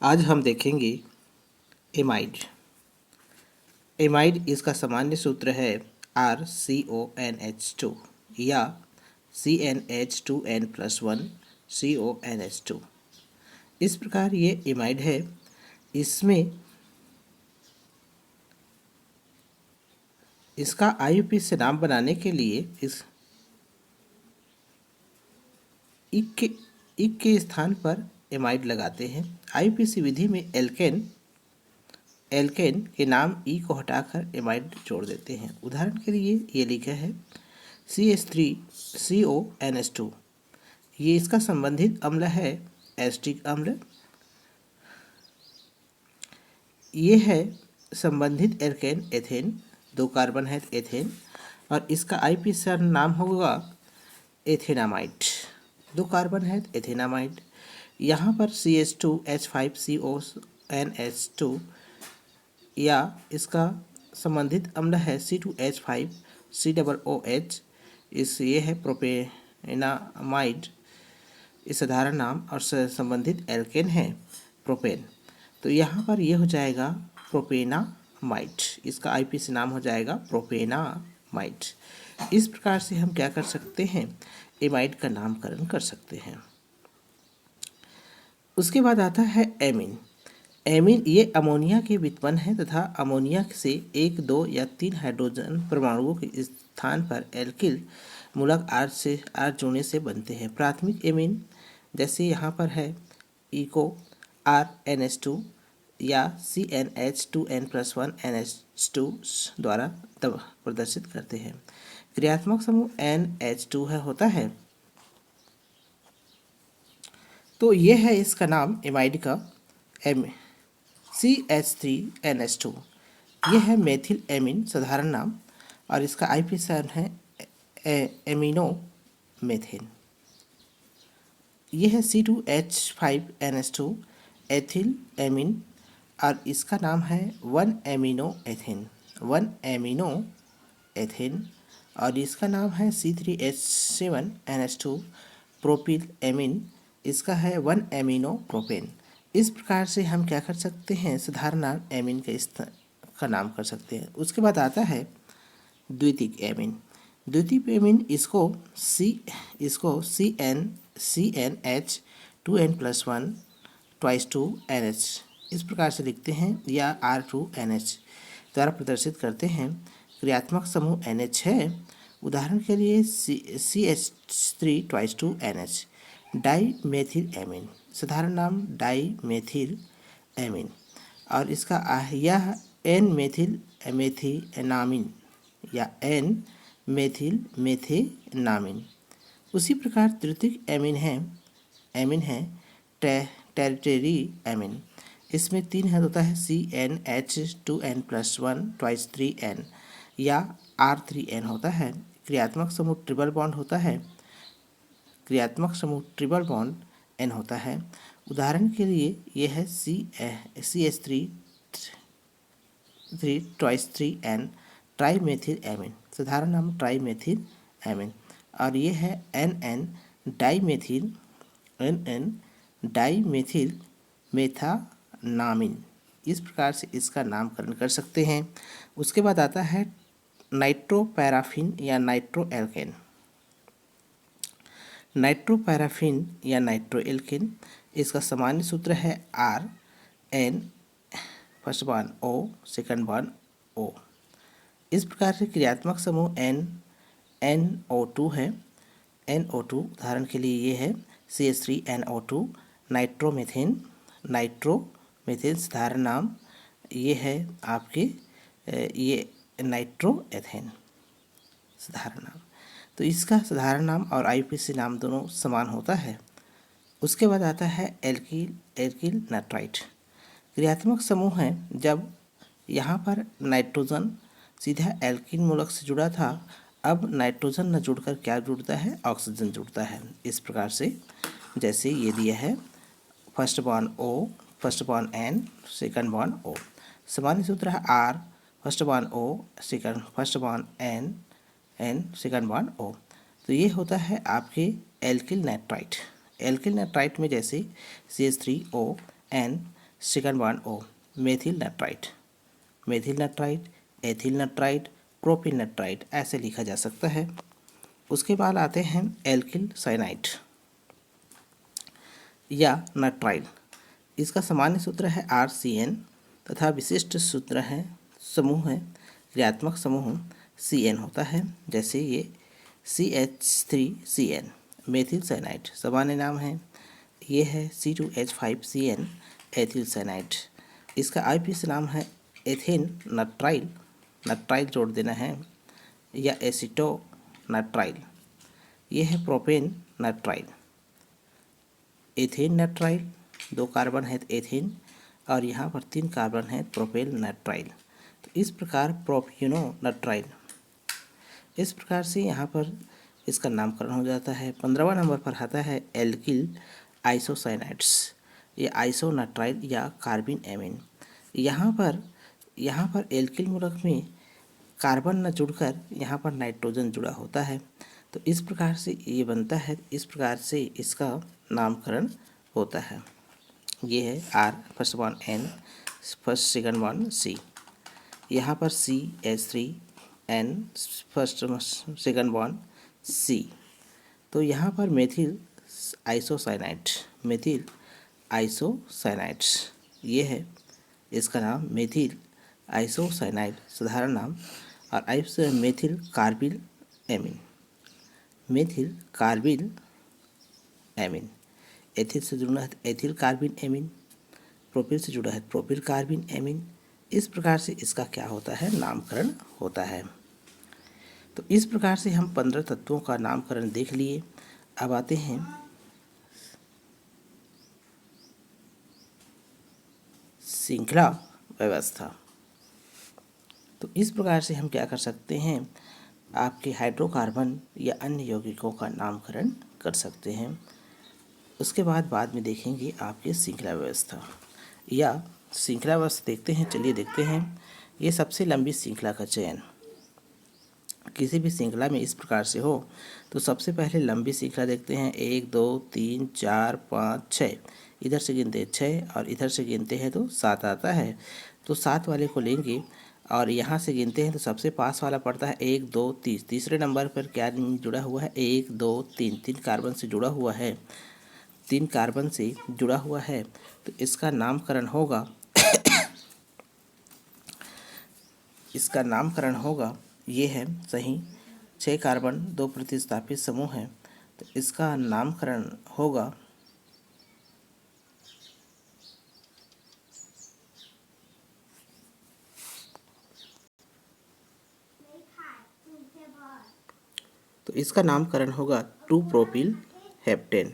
आज हम देखेंगे एमाइड। एमाइड इसका सामान्य सूत्र है RCONH2 या CnH2n+1 CONH2। इस प्रकार ये एमाइड है। इसमें इसका IUPAC नाम बनाने के लिए इस इक के स्थान पर एमाइड लगाते हैं। IUPAC विधि में एल्केन के नाम ई को हटाकर एमाइड जोड़ देते हैं। उदाहरण के लिए ये लिखा है CH3CONH2। ये इसका संबंधित अम्ल है एस्टिक अम्ल। ये है संबंधित एल्केन एथेन, 2 कार्बन है एथेन, और इसका IUPAC नाम होगा एथेनामाइड। 2 कार्बन है एथेनामाइड। यहाँ पर CH2H5CONH2 या इसका संबंधित अम्ल है C2H5COOH। ये है प्रोपेनामाइड, इस साधारण नाम, और संबंधित एल्केन है प्रोपेन। तो यहाँ पर ये हो जाएगा प्रोपेनामाइड। इसका IUPAC नाम हो जाएगा प्रोपेनामाइड। इस प्रकार से हम क्या कर सकते हैं, एमाइड का नामकरण कर सकते हैं। उसके बाद आता है एमीन। एमीन ये अमोनिया के व्युत्पन्न है तथा अमोनिया से 1, 2 या 3 हाइड्रोजन परमाणुओं के स्थान पर एल्किल मूलक R जोड़ने से बनते हैं। प्राथमिक एमीन जैसे यहाँ पर है इको RNH2 या CnH2n+1NH2 द्वारा प्रदर्शित करते हैं। क्रियात्मक समूह NH2 होता है। तो ये है इसका नाम एमाइड का CH3NH2। यह है मेथिल एमीन, साधारण नाम, और इसका IUPAC है एमिनो मेथेन। यह है C2H5NH2 एथिल एमीन, और इसका नाम है 1-एमिनो एथेन, 1-एमिनो एथेन, और इसका नाम है C3H7NH2 प्रोपिल एमीन। इसका है 1-एमिनो प्रोपेन। इस प्रकार से हम क्या कर सकते हैं, साधारण एमीन का नाम कर सकते हैं। उसके बाद आता है द्वितीयक एमीन। द्वितीयक एमीन इसको CnH2n+1 2NH इस प्रकार से लिखते हैं, या R2NH द्वारा प्रदर्शित करते हैं। क्रियात्मक समूह NH है। उदाहरण के लिए CH3 डाई मेथिल एमीन, साधारण नाम डाई मेथिल एमीन, और इसका यह N मेथिल मेथेनामिन या N मेथिल मेथेनामिन। उसी प्रकार तृतीयक एमीन है टेरिटरी एमीन। इसमें 3 होता है CnH2n+1 2 या R3N होता है। क्रियात्मक समूह ट्रिपल बॉन्ड होता है। क्रियात्मक समूह ट्रिपल बॉन्ड N होता है। उदाहरण के लिए यह है CH3 2 ट्राईमेथिल एमीन, साधारण नाम ट्राईमेथिल एमीन, और ये है NN डाईमेथिल मेथानामिन। इस प्रकार से इसका नामकरण कर सकते हैं। उसके बाद आता है नाइट्रोपैराफिन या नाइट्रोएल्केन। नाइट्रोपैराफिन या नाइट्रोएल्केन इसका सामान्य सूत्र है RN first bond O second bond O। इस प्रकार से क्रियात्मक समूह NO2 है। NO2 उदाहरण के लिए ये है CH3NO2 नाइट्रोमेथेन साधारण नाम, ये है आपके ये नाइट्रोएथेन साधारण नाम। तो इसका साधारण नाम और IUPAC नाम दोनों समान होता है। उसके बाद आता है एल्किल नाइट्राइट। क्रियात्मक समूह है जब यहाँ पर नाइट्रोजन सीधा एल्किन मूलक से जुड़ा था, अब नाइट्रोजन न जुड़कर क्या जुड़ता है, ऑक्सीजन जुड़ता है। इस प्रकार से जैसे ये दिया है first bond O first bond N second bond O। सामान्य सूत्र है R first bond O first bond N second bond O। तो ये होता है आपके एल्किल नाइट्राइट। एल्किल नाइट्राइट में जैसे CH3ON second bond O, methyl nitrite, methyl nitrite, ethyl nitrite, propyl nitrite ऐसे लिखा जा सकता है। उसके बाद आते हैं एल्किल साइनाइड या नाइट्राइल। इसका सामान्य सूत्र है RCN तथा विशिष्ट सूत्र है समूह है क्रियात्मक समूह CN होता है। जैसे ये CH3CN मेथिल साइनाइड सामान्य नाम है। ये है C2H5CN एथिल साइनाइड। इसका IUPAC नाम है एथेन नाइट्राइल, नाइट्राइल जोड़ देना है, या एसिटो नाइट्राइल। ये है propane nitrile, ethane nitrile, 2 carbon है एथेन और यहाँ पर 3 कार्बन है प्रोपेल नाइट्राइल। तो इस प्रकार प्रोपियोनो नाइट्राइल, इस प्रकार से यहाँ पर इसका नामकरण हो जाता है। 15वां नंबर पर आता है एल्किल आइसोसाइनाइड्स, ये आइसोनाइट्राइल या कार्बिन एमीन। यहाँ पर एल्किल मूलक में कार्बन न जुड़कर यहाँ पर नाइट्रोजन जुड़ा होता है। तो इस प्रकार से ये बनता है, इस प्रकार से इसका नामकरण होता है। ये है R first bond N, first second bond C, यहाँ पर CH3N first second bond C। तो यहाँ पर मेथिल आइसोसाइनाइड, मेथिल आइसोसाइनाइड्स, ये है इसका नाम मेथिल आइसोसाइनाइड साधारण नाम। और methyl carbyl amine, methyl carbyl amine. Ethyl से जुड़ा है एथिल कार्बिन एमीन, प्रोपिल से जुड़ा है प्रोपिल कार्बिन एमीन। इस प्रकार से इसका क्या होता है, नामकरण होता है। तो इस प्रकार से हम 15 तत्वों का नामकरण देख लिए। अब आते हैं श्रृंखला व्यवस्था। तो इस प्रकार से हम क्या कर सकते हैं, आपके हाइड्रोकार्बन या अन्य यौगिकों का नामकरण कर सकते हैं। उसके बाद में देखेंगे आपके श्रृंखला व्यवस्था या श्रृंखला व्यवस्था देखते हैं। चलिए देखते हैं। ये सबसे लंबी श्रृंखला का चयन, किसी भी श्रृंखला में इस प्रकार से हो तो सबसे पहले लंबी श्रृंखला देखते हैं। 1 2 3 4 5 6, इधर से गिनते हैं 6 और इधर से गिनते हैं तो 7 आता है। तो 7 वाले को लेंगे और यहाँ से गिनते हैं तो सबसे पास वाला पड़ता है 1 2 3। तीसरे नंबर पर क्या जुड़ा हुआ है, 1 2 3, 3 कार्बन से जुड़ा हुआ है, 3 कार्बन से जुड़ा हुआ है। तो इसका नामकरण होगा इसका नामकरण होगा, ये है सही 6 कार्बन 2 प्रतिस्थापित समूह है। तो इसका नामकरण होगा तो इसका नामकरण होगा 2 प्रोपिल हेप्टेन।